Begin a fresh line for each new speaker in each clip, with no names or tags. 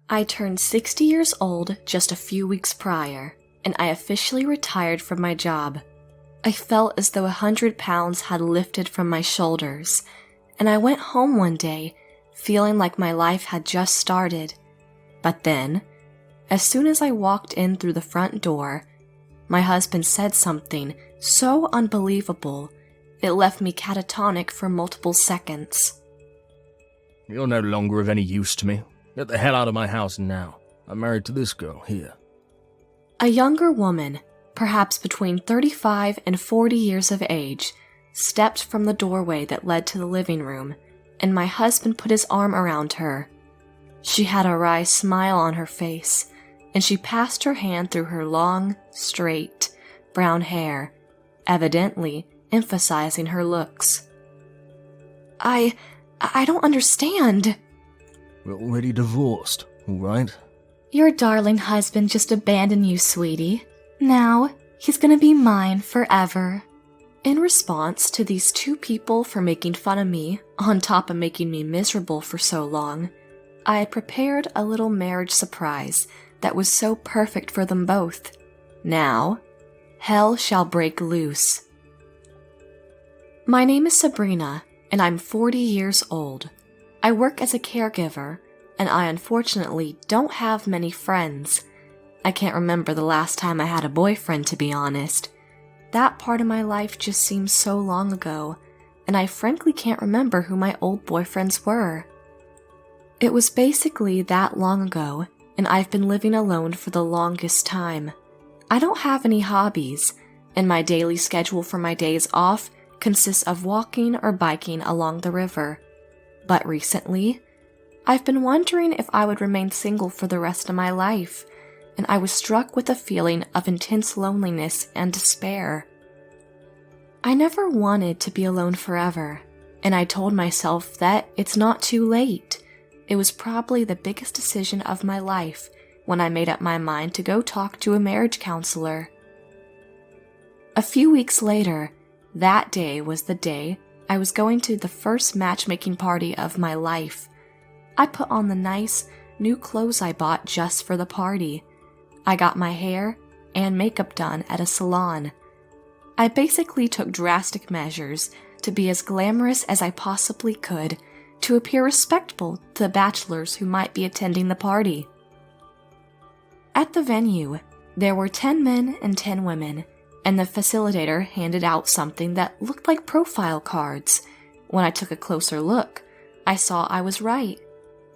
I turned 60 years old just a few weeks prior, and I officially retired from my job. I felt as though 100 pounds had lifted from my shoulders, and I went home one day feeling like my life had just started. But then, as soon as I walked in through the front door, my husband said something so unbelievable, it left me catatonic for multiple seconds.
You're no longer of any use to me. Get the hell out of my house now. I'm married to this girl here.
A younger woman, perhaps between 35 and 40 years of age, stepped from the doorway that led to the living room, and my husband put his arm around her. She had a wry smile on her face, and she passed her hand through her long, straight, brown hair, evidently emphasizing her looks. I don't understand.
We're already divorced, all right?
Your darling husband just abandoned you, sweetie. Now, he's gonna be mine forever. In response to these two people for making fun of me, on top of making me miserable for so long, I had prepared a little marriage surprise that was so perfect for them both. Now, hell shall break loose. My name is Sabrina, and I'm 40 years old. I work as a caregiver, and I unfortunately don't have many friends. I can't remember the last time I had a boyfriend, to be honest. That part of my life just seems so long ago, and I frankly can't remember who my old boyfriends were. It was basically that long ago, and I've been living alone for the longest time. I don't have any hobbies, and my daily schedule for my days off consists of walking or biking along the river. But recently, I've been wondering if I would remain single for the rest of my life, and I was struck with a feeling of intense loneliness and despair. I never wanted to be alone forever, and I told myself that it's not too late. It was probably the biggest decision of my life when I made up my mind to go talk to a marriage counselor. A few weeks later, that day was the day I was going to the first matchmaking party of my life. I put on the nice, new clothes I bought just for the party. I got my hair and makeup done at a salon. I basically took drastic measures to be as glamorous as I possibly could to appear respectable to the bachelors who might be attending the party. At the venue, there were 10 men and 10 women, and the facilitator handed out something that looked like profile cards. When I took a closer look, I saw I was right.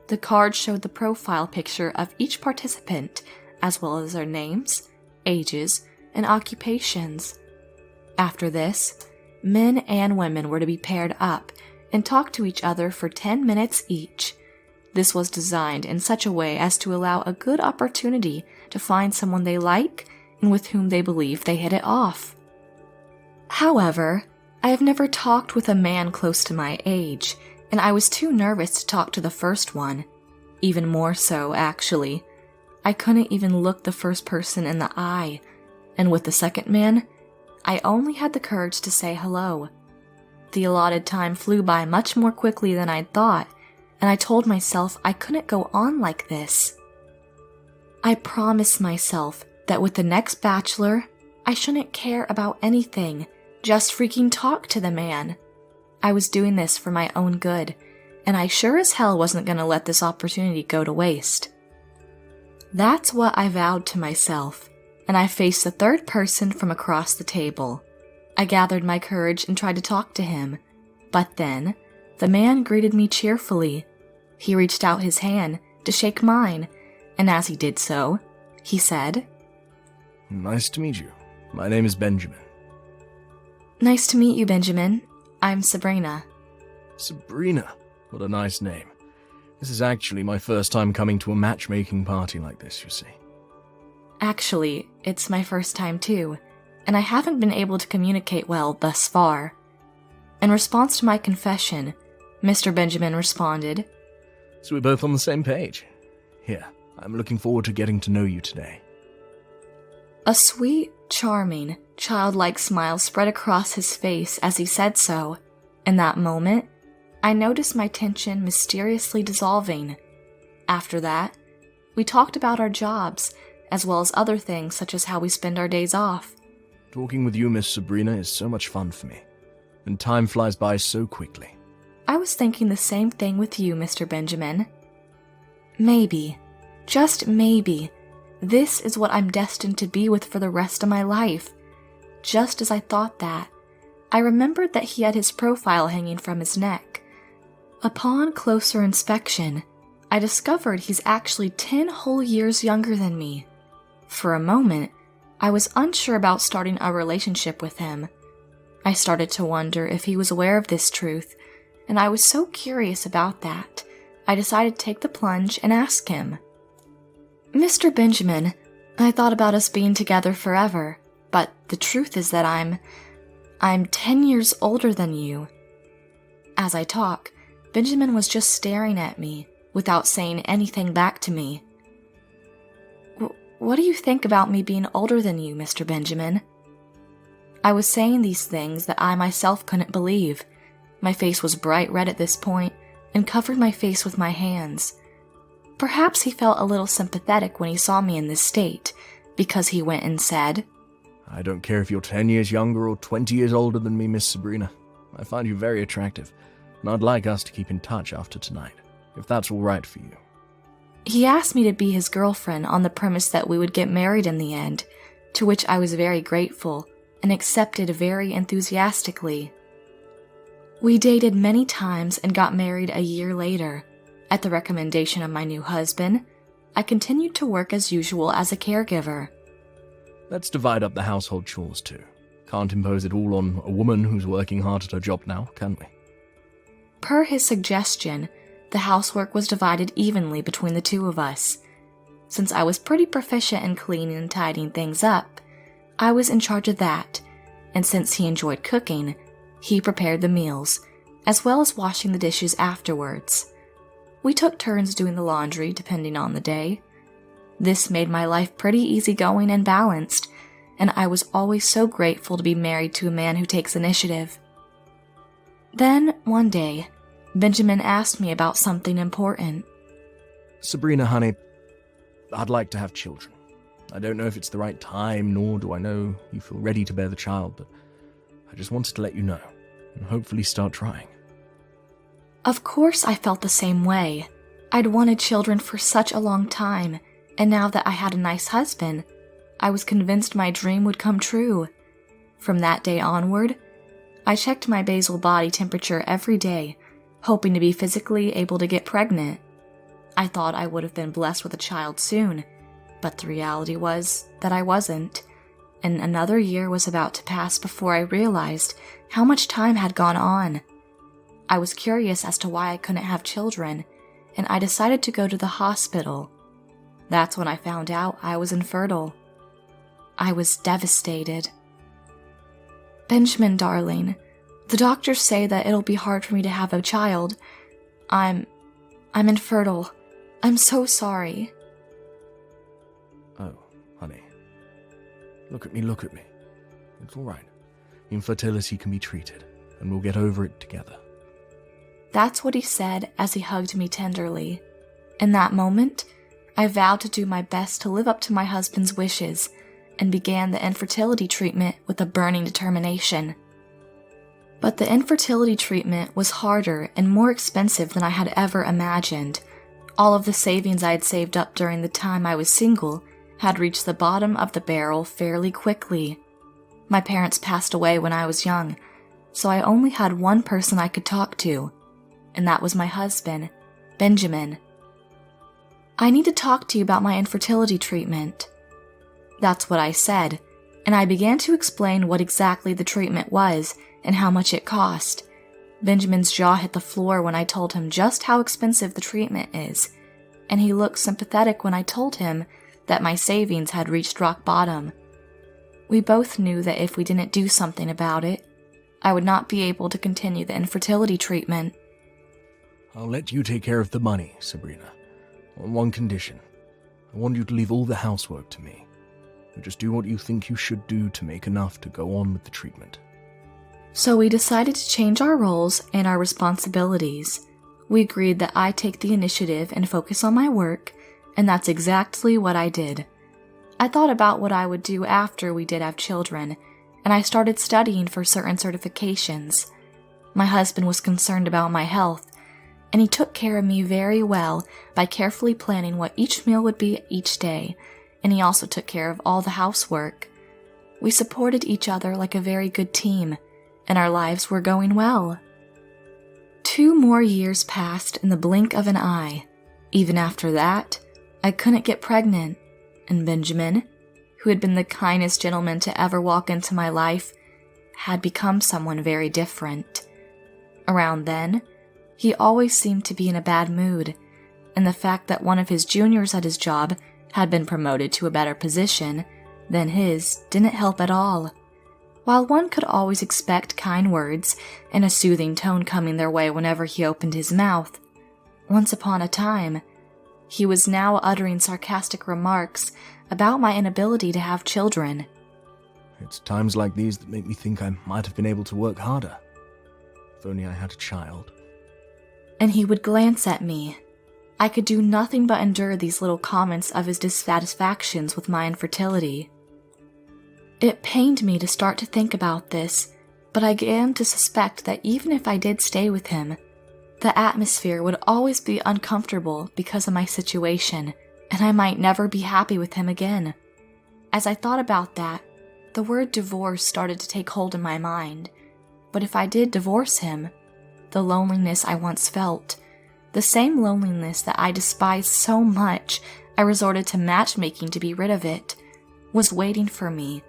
The card showed the profile picture of each participant, as well as their names, ages, and occupations. After this, men and women were to be paired up and talk to each other for 10 minutes each. This was designed in such a way as to allow a good opportunity to find someone they like and with whom they believe they hit it off. However, I have never talked with a man close to my age, and I was too nervous to talk to the first one. Even more so, actually. I couldn't even look the first person in the eye, and with the second man, I only had the courage to say hello. The allotted time flew by much more quickly than I'd thought, and I told myself I couldn't go on like this. I promised myself that with the next bachelor, I shouldn't care about anything, just freaking talk to the man. I was doing this for my own good, and I sure as hell wasn't going to let this opportunity go to waste. That's what I vowed to myself, and I faced the third person from across the table. I gathered my courage and tried to talk to him, but then, the man greeted me cheerfully. He reached out his hand to shake mine, and as he did so, he said,
Nice to meet you. My name is Benjamin.
Nice to meet you, Benjamin. I'm Sabrina.
Sabrina? What a nice name. This is actually my first time coming to a matchmaking party like this, you see.
Actually, it's my first time too, and I haven't been able to communicate well thus far. In response to my confession, Mr. Benjamin responded,
So we're both on the same page. Here, I'm looking forward to getting to know you today.
A sweet, charming, childlike smile spread across his face as he said so. In that moment, I noticed my tension mysteriously dissolving. After that, We talked about our jobs, as well as other things such as how we spend our days off.
Talking with you, Miss Sabrina, is so much fun for me, and time flies by so quickly.
I was thinking the same thing with you, Mr. Benjamin. Maybe, just maybe, this is what I'm destined to be with for the rest of my life. Just as I thought that, I remembered that he had his profile hanging from his neck. Upon closer inspection, I discovered he's actually 10 whole years younger than me. For a moment, I was unsure about starting a relationship with him. I started to wonder if he was aware of this truth, and I was so curious about that, I decided to take the plunge and ask him. Mr. Benjamin, I thought about us being together forever, but the truth is that I'm 10 years older than you. As I talk, Benjamin was just staring at me, without saying anything back to me. What do you think about me being older than you, Mr. Benjamin? I was saying these things that I myself couldn't believe. My face was bright red at this point, and covered my face with my hands. Perhaps he felt a little sympathetic when he saw me in this state, because he went and said,
I don't care if you're 10 years younger or 20 years older than me, Miss Sabrina. I find you very attractive, and I'd like us to keep in touch after tonight, if that's all right for you.
He asked me to be his girlfriend on the premise that we would get married in the end, to which I was very grateful and accepted very enthusiastically. We dated many times and got married a year later. At the recommendation of my new husband, I continued to work as usual as a caregiver.
Let's divide up the household chores too. Can't impose it all on a woman who's working hard at her job now, can we?
Per his suggestion, the housework was divided evenly between the two of us. Since I was pretty proficient in cleaning and tidying things up, I was in charge of that, and since he enjoyed cooking, he prepared the meals, as well as washing the dishes afterwards. We took turns doing the laundry depending on the day. This made my life pretty easygoing and balanced, and I was always so grateful to be married to a man who takes initiative. Then, one day, Benjamin asked me about something important.
Sabrina, honey, I'd like to have children. I don't know if it's the right time, nor do I know you feel ready to bear the child, but I just wanted to let you know, and hopefully start trying.
Of course I felt the same way. I'd wanted children for such a long time, and now that I had a nice husband, I was convinced my dream would come true. From that day onward, I checked my basal body temperature every day, hoping to be physically able to get pregnant. I thought I would have been blessed with a child soon, but the reality was that I wasn't, and another year was about to pass before I realized how much time had gone on. I was curious as to why I couldn't have children, and I decided to go to the hospital. That's when I found out I was infertile. I was devastated. Benjamin, darling, the doctors say that it'll be hard for me to have a child. I'm infertile. I'm so sorry.
Oh, honey. Look at me. It's all right. Infertility can be treated, and we'll get over it together.
That's what he said as he hugged me tenderly. In that moment, I vowed to do my best to live up to my husband's wishes and began the infertility treatment with a burning determination. But the infertility treatment was harder and more expensive than I had ever imagined. All of the savings I had saved up during the time I was single had reached the bottom of the barrel fairly quickly. My parents passed away when I was young, so I only had one person I could talk to, and that was my husband, Benjamin. I need to talk to you about my infertility treatment. That's what I said, and I began to explain what exactly the treatment was and how much it cost. Benjamin's jaw hit the floor when I told him just how expensive the treatment is, and he looked sympathetic when I told him that my savings had reached rock bottom. We both knew that if we didn't do something about it, I would not be able to continue the infertility treatment.
I'll let you take care of the money, Sabrina, on one condition. I want you to leave all the housework to me. You just do what you think you should do to make enough to go on with the treatment.
So we decided to change our roles and our responsibilities. We agreed that I take the initiative and focus on my work, and that's exactly what I did. I thought about what I would do after we did have children, and I started studying for certain certifications. My husband was concerned about my health, and he took care of me very well by carefully planning what each meal would be each day, and he also took care of all the housework. We supported each other like a very good team, and our lives were going well. 2 more years passed in the blink of an eye. Even after that, I couldn't get pregnant, and Benjamin, who had been the kindest gentleman to ever walk into my life, had become someone very different. Around then, he always seemed to be in a bad mood, and the fact that one of his juniors at his job had been promoted to a better position than his didn't help at all. While one could always expect kind words and a soothing tone coming their way whenever he opened his mouth, once upon a time, he was now uttering sarcastic remarks about my inability to have children.
It's times like these that make me think I might have been able to work harder. If only I had a child.
And he would glance at me. I could do nothing but endure these little comments of his dissatisfactions with my infertility. It pained me to start to think about this, but I began to suspect that even if I did stay with him, the atmosphere would always be uncomfortable because of my situation, and I might never be happy with him again. As I thought about that, the word divorce started to take hold in my mind. But if I did divorce him, the loneliness I once felt, the same loneliness that I despised so much I resorted to matchmaking to be rid of it, was waiting for me,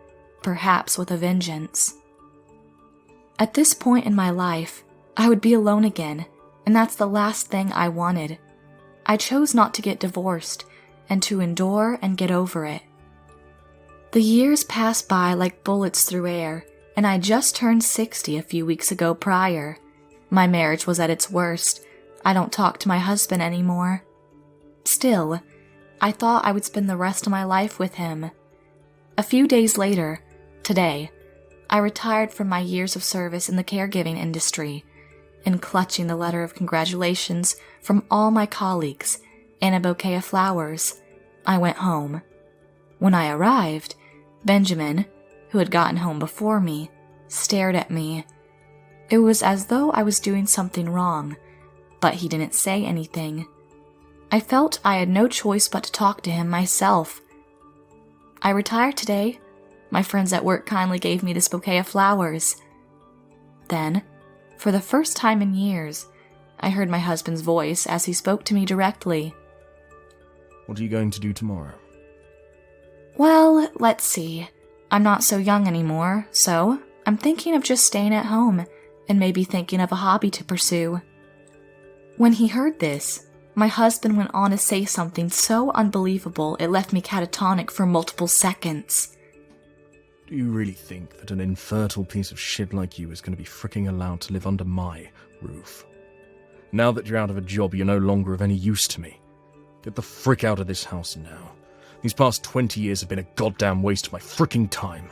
perhaps with a vengeance. At this point in my life, I would be alone again, and that's the last thing I wanted. I chose not to get divorced, and to endure and get over it. The years passed by like bullets through air, and I just turned 60 a few weeks ago prior. My marriage was at its worst. I don't talk to my husband anymore. Still, I thought I would spend the rest of my life with him. A few days later, today, I retired from my years of service in the caregiving industry, and clutching the letter of congratulations from all my colleagues and a bouquet of flowers, I went home. When I arrived, Benjamin, who had gotten home before me, stared at me. It was as though I was doing something wrong, but he didn't say anything. I felt I had no choice but to talk to him myself. I retired today. My friends at work kindly gave me this bouquet of flowers. Then, for the first time in years, I heard my husband's voice as he spoke to me directly.
What are you going to do tomorrow?
Well, let's see. I'm not so young anymore, so I'm thinking of just staying at home and maybe thinking of a hobby to pursue. When he heard this, my husband went on to say something so unbelievable it left me catatonic for multiple seconds.
Do you really think that an infertile piece of shit like you is going to be fricking allowed to live under my roof? Now that you're out of a job, you're no longer of any use to me. Get the frick out of this house now. These past 20 years have been a goddamn waste of my fricking time.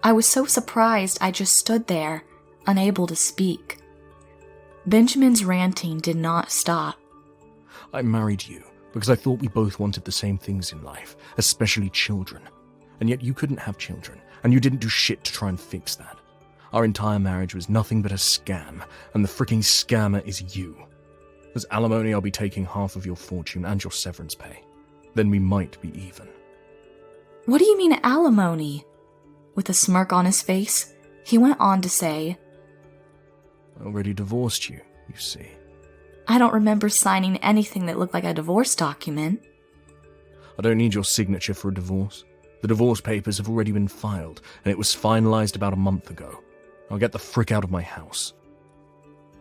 I was so surprised I just stood there, unable to speak. Benjamin's ranting did not stop.
I married you because I thought we both wanted the same things in life, especially children. And yet you couldn't have children, and you didn't do shit to try and fix that. Our entire marriage was nothing but a scam, and the fricking scammer is you. As alimony, I'll be taking half of your fortune and your severance pay. Then we might be even.
What do you mean alimony? With a smirk on his face, he went on to say,
I already divorced you, you see.
I don't remember signing anything that looked like a divorce document.
I don't need your signature for a divorce. The divorce papers have already been filed, and it was finalized about a month ago. I'll get the frick out of my house.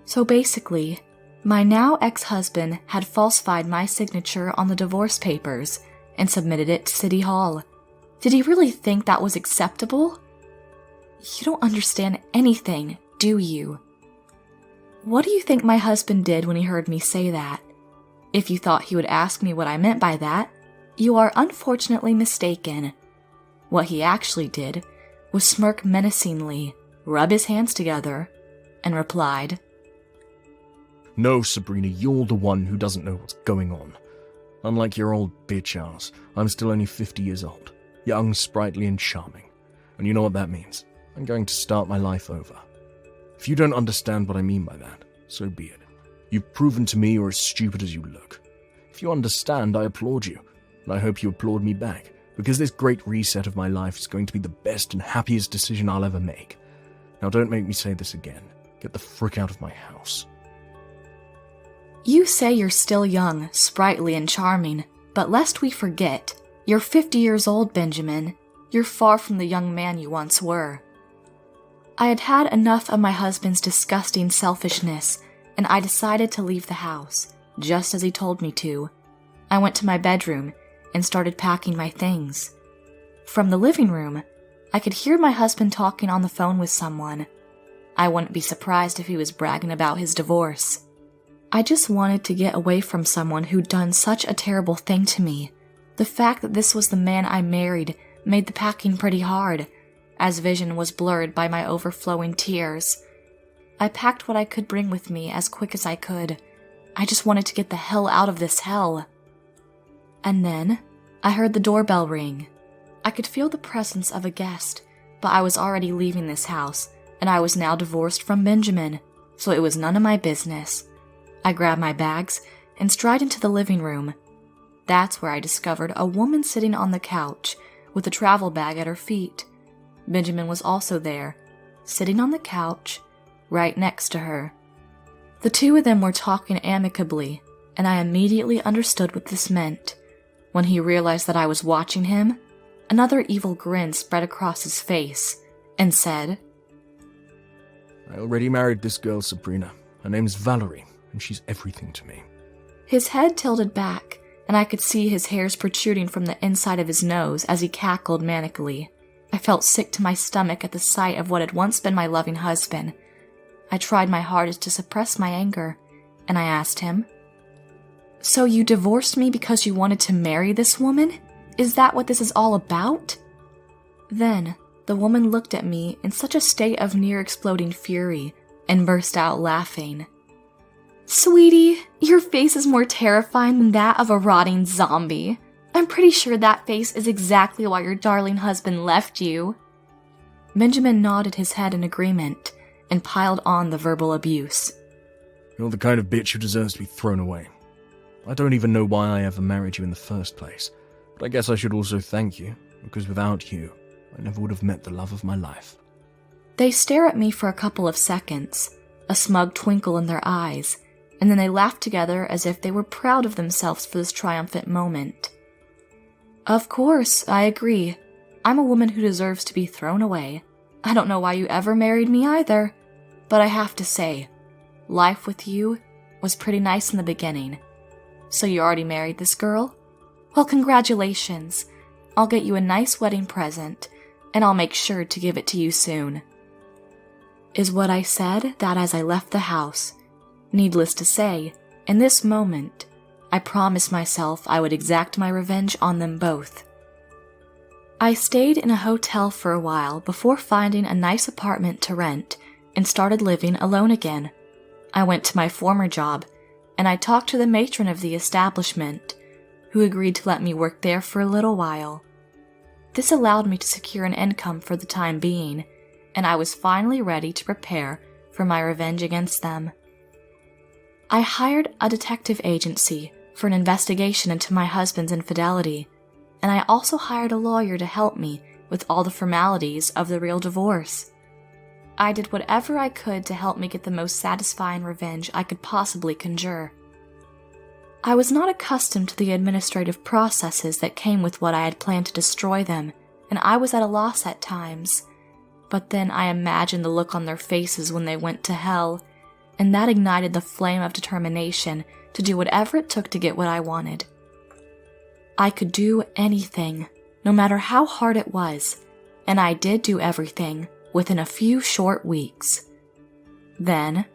So basically, my now ex-husband had falsified my signature on the divorce papers and submitted it to City Hall. Did he really think that was acceptable? You don't understand anything, do you? What do you think my husband did when he heard me say that? If you thought he would ask me what I meant by that, you are unfortunately mistaken. What he actually did was smirk menacingly, rub his hands together, and replied,
No, Sabrina, you're the one who doesn't know what's going on. Unlike your old bitch ass, I'm still only 50 years old. Young, sprightly, and charming. And you know what that means. I'm going to start my life over. If you don't understand what I mean by that, so be it. You've proven to me you're as stupid as you look. If you understand, I applaud you. And I hope you applaud me back, because this great reset of my life is going to be the best and happiest decision I'll ever make. Now don't make me say this again. Get the frick out of my house.
You say you're still young, sprightly, and charming, but lest we forget, you're 50 years old, Benjamin. You're far from the young man you once were. I had had enough of my husband's disgusting selfishness, and I decided to leave the house, just as he told me to. I went to my bedroom and started packing my things. From the living room, I could hear my husband talking on the phone with someone. I wouldn't be surprised if he was bragging about his divorce. I just wanted to get away from someone who'd done such a terrible thing to me. The fact that this was the man I married made the packing pretty hard, as vision was blurred by my overflowing tears. I packed what I could bring with me as quick as I could. I just wanted to get the hell out of this hell. And then, I heard the doorbell ring. I could feel the presence of a guest, but I was already leaving this house, and I was now divorced from Benjamin, so it was none of my business. I grabbed my bags and stride into the living room. That's where I discovered a woman sitting on the couch with a travel bag at her feet. Benjamin was also there, sitting on the couch, right next to her. The two of them were talking amicably, and I immediately understood what this meant. When he realized that I was watching him, another evil grin spread across his face, and said,
I already married this girl, Sabrina. Her name's Valerie, and she's everything to me.
His head tilted back, and I could see his hairs protruding from the inside of his nose as he cackled manically. I felt sick to my stomach at the sight of what had once been my loving husband. I tried my hardest to suppress my anger, and I asked him, So you divorced me because you wanted to marry this woman? Is that what this is all about? Then, the woman looked at me in such a state of near-exploding fury and burst out laughing. Sweetie, your face is more terrifying than that of a rotting zombie. I'm pretty sure that face is exactly why your darling husband left you. Benjamin nodded his head in agreement and piled on the verbal abuse.
You're the kind of bitch who deserves to be thrown away. I don't even know why I ever married you in the first place, but I guess I should also thank you, because without you, I never would have met the love of my life.
They stare at me for a couple of seconds, a smug twinkle in their eyes, and then they laugh together as if they were proud of themselves for this triumphant moment. Of course, I agree. I'm a woman who deserves to be thrown away. I don't know why you ever married me either, but I have to say, life with you was pretty nice in the beginning. So you already married this girl? Well, congratulations. I'll get you a nice wedding present, and I'll make sure to give it to you soon. Is what I said that as I left the house. Needless to say, in this moment, I promised myself I would exact my revenge on them both. I stayed in a hotel for a while before finding a nice apartment to rent and started living alone again. I went to my former job, and I talked to the matron of the establishment, who agreed to let me work there for a little while. This allowed me to secure an income for the time being, and I was finally ready to prepare for my revenge against them. I hired a detective agency for an investigation into my husband's infidelity, and I also hired a lawyer to help me with all the formalities of the real divorce. I did whatever I could to help me get the most satisfying revenge I could possibly conjure. I was not accustomed to the administrative processes that came with what I had planned to destroy them, and I was at a loss at times. But then I imagined the look on their faces when they went to hell, and that ignited the flame of determination to do whatever it took to get what I wanted. I could do anything, no matter how hard it was, and I did do everything within a few short weeks. Then,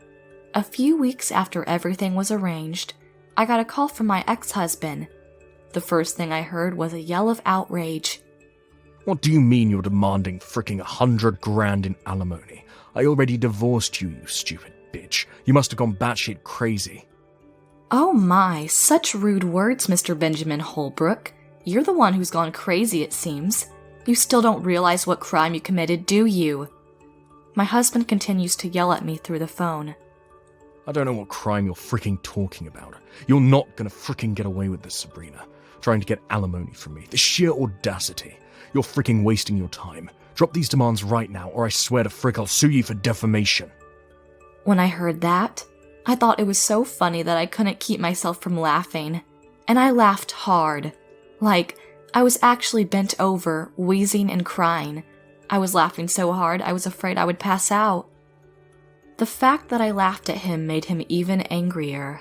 a few weeks after everything was arranged, I got a call from my ex-husband. The first thing I heard was a yell of outrage.
What do you mean you're demanding fricking $100,000 in alimony? I already divorced you, you stupid bitch. You must have gone batshit crazy.
Oh my, such rude words, Mr. Benjamin Holbrook. You're the one who's gone crazy, it seems. You still don't realize what crime you committed, do you? My husband continues to yell at me through the phone.
I don't know what crime you're freaking talking about. You're not gonna freaking get away with this, Sabrina. Trying to get alimony from me. The sheer audacity. You're freaking wasting your time. Drop these demands right now, or I swear to frick I'll sue you for defamation.
When I heard that, I thought it was so funny that I couldn't keep myself from laughing. And I laughed hard. Like, I was actually bent over, wheezing and crying. I was laughing so hard I was afraid I would pass out. The fact that I laughed at him made him even angrier.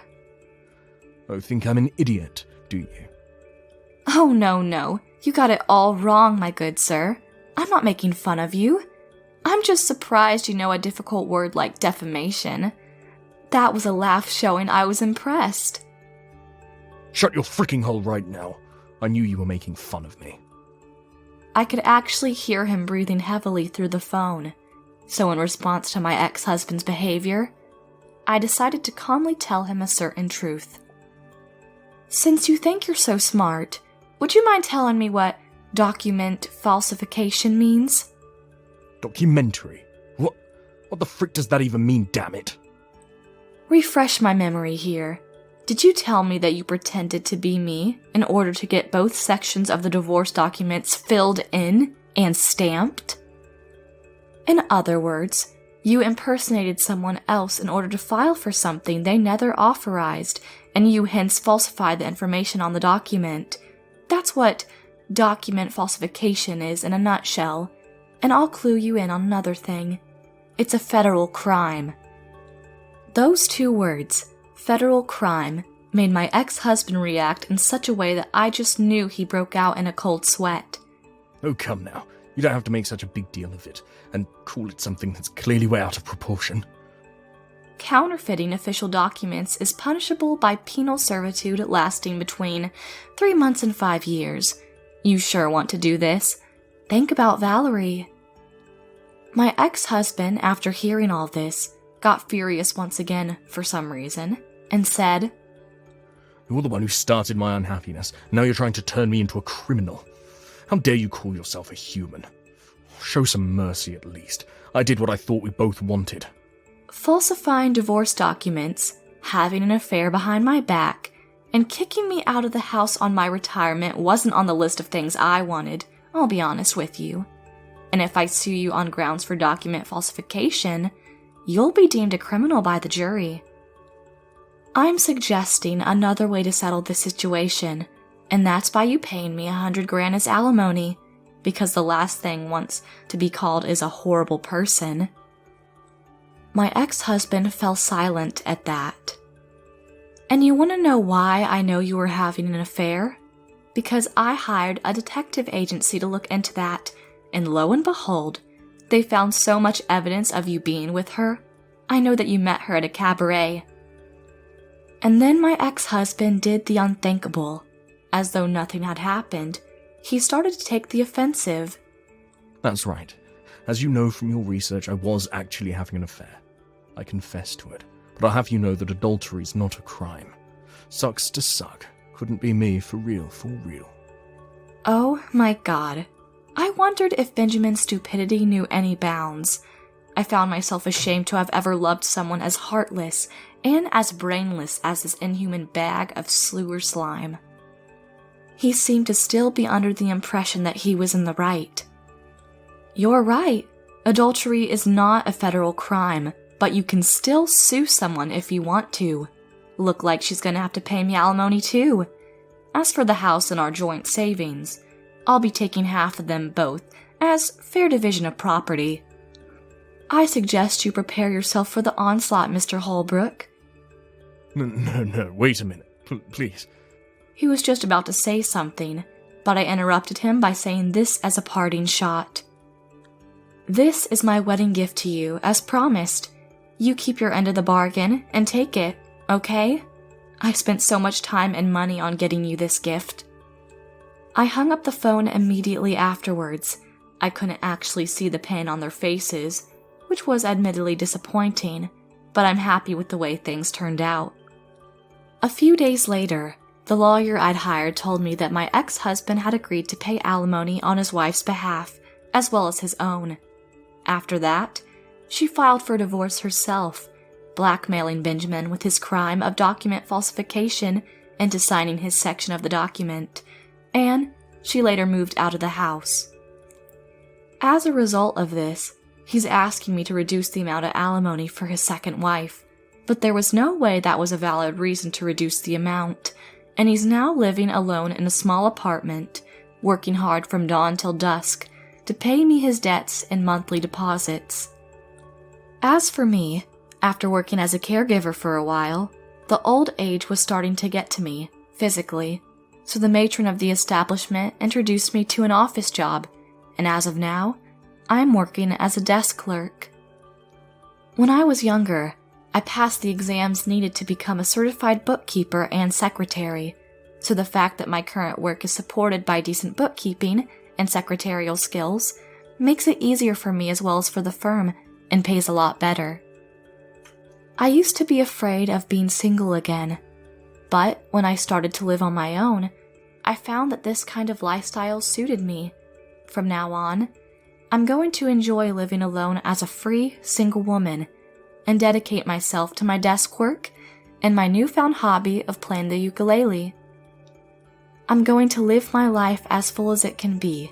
Oh, think I'm an idiot, do you?
Oh, no. You got it all wrong, my good sir. I'm not making fun of you. I'm just surprised you know a difficult word like defamation. That was a laugh showing I was impressed.
Shut your freaking hole right now. I knew you were making fun of me.
I could actually hear him breathing heavily through the phone. So in response to my ex-husband's behavior, I decided to calmly tell him a certain truth. Since you think you're so smart, would you mind telling me what document falsification means?
Documentary? What the frick does that even mean, damn it?
Refresh my memory here. Did you tell me that you pretended to be me in order to get both sections of the divorce documents filled in and stamped? In other words, you impersonated someone else in order to file for something they never authorized, and you hence falsified the information on the document. That's what document falsification is in a nutshell, and I'll clue you in on another thing. It's a federal crime. Those two words, federal crime, made my ex-husband react in such a way that I just knew he broke out in a cold sweat.
Oh, come now. You don't have to make such a big deal of it, and call it something that's clearly way out of proportion.
Counterfeiting official documents is punishable by penal servitude lasting between 3 months and 5 years. You sure want to do this? Think about Valerie. My ex-husband, after hearing all this, got furious once again for some reason, and said,
You're the one who started my unhappiness. Now you're trying to turn me into a criminal. How dare you call yourself a human? Show some mercy at least. I did what I thought we both wanted.
Falsifying divorce documents, having an affair behind my back, and kicking me out of the house on my retirement wasn't on the list of things I wanted, I'll be honest with you. And if I sue you on grounds for document falsification, you'll be deemed a criminal by the jury. I'm suggesting another way to settle this situation, and that's by you paying me $100,000 as alimony, because the last thing wants to be called is a horrible person. My ex-husband fell silent at that. And you want to know why I know you were having an affair? Because I hired a detective agency to look into that, and lo and behold, they found so much evidence of you being with her. I know that you met her at a cabaret. And then my ex-husband did the unthinkable. As though nothing had happened, he started to take the offensive.
That's right. As you know from your research, I was actually having an affair. I confess to it, but I'll have you know that adultery's not a crime. Sucks to suck. Couldn't be me, for real, for real.
Oh my god. I wondered if Benjamin's stupidity knew any bounds. I found myself ashamed to have ever loved someone as heartless and as brainless as this inhuman bag of slewer slime. He seemed to still be under the impression that he was in the right. You're right. Adultery is not a federal crime, but you can still sue someone if you want to. Look like she's gonna have to pay me alimony too. As for the house and our joint savings, I'll be taking half of them both as fair division of property. I suggest you prepare yourself for the onslaught, Mr. Holbrook.
No, wait a minute, please.
He was just about to say something, but I interrupted him by saying this as a parting shot. This is my wedding gift to you, as promised. You keep your end of the bargain and take it, okay? I spent so much time and money on getting you this gift. I hung up the phone immediately afterwards. I couldn't actually see the pain on their faces, which was admittedly disappointing, but I'm happy with the way things turned out. A few days later, the lawyer I'd hired told me that my ex-husband had agreed to pay alimony on his wife's behalf, as well as his own. After that, she filed for divorce herself, blackmailing Benjamin with his crime of document falsification into signing his section of the document, and she later moved out of the house. As a result of this, he's asking me to reduce the amount of alimony for his second wife, but there was no way that was a valid reason to reduce the amount, and he's now living alone in a small apartment, working hard from dawn till dusk to pay me his debts and monthly deposits. As for me, after working as a caregiver for a while, the old age was starting to get to me, physically, so the matron of the establishment introduced me to an office job, and as of now, I'm working as a desk clerk. When I was younger, I passed the exams needed to become a certified bookkeeper and secretary, so the fact that my current work is supported by decent bookkeeping and secretarial skills makes it easier for me as well as for the firm and pays a lot better. I used to be afraid of being single again, but when I started to live on my own, I found that this kind of lifestyle suited me. From now on, I'm going to enjoy living alone as a free, single woman and dedicate myself to my desk work and my newfound hobby of playing the ukulele. I'm going to live my life as full as it can be,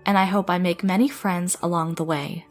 and I hope I make many friends along the way.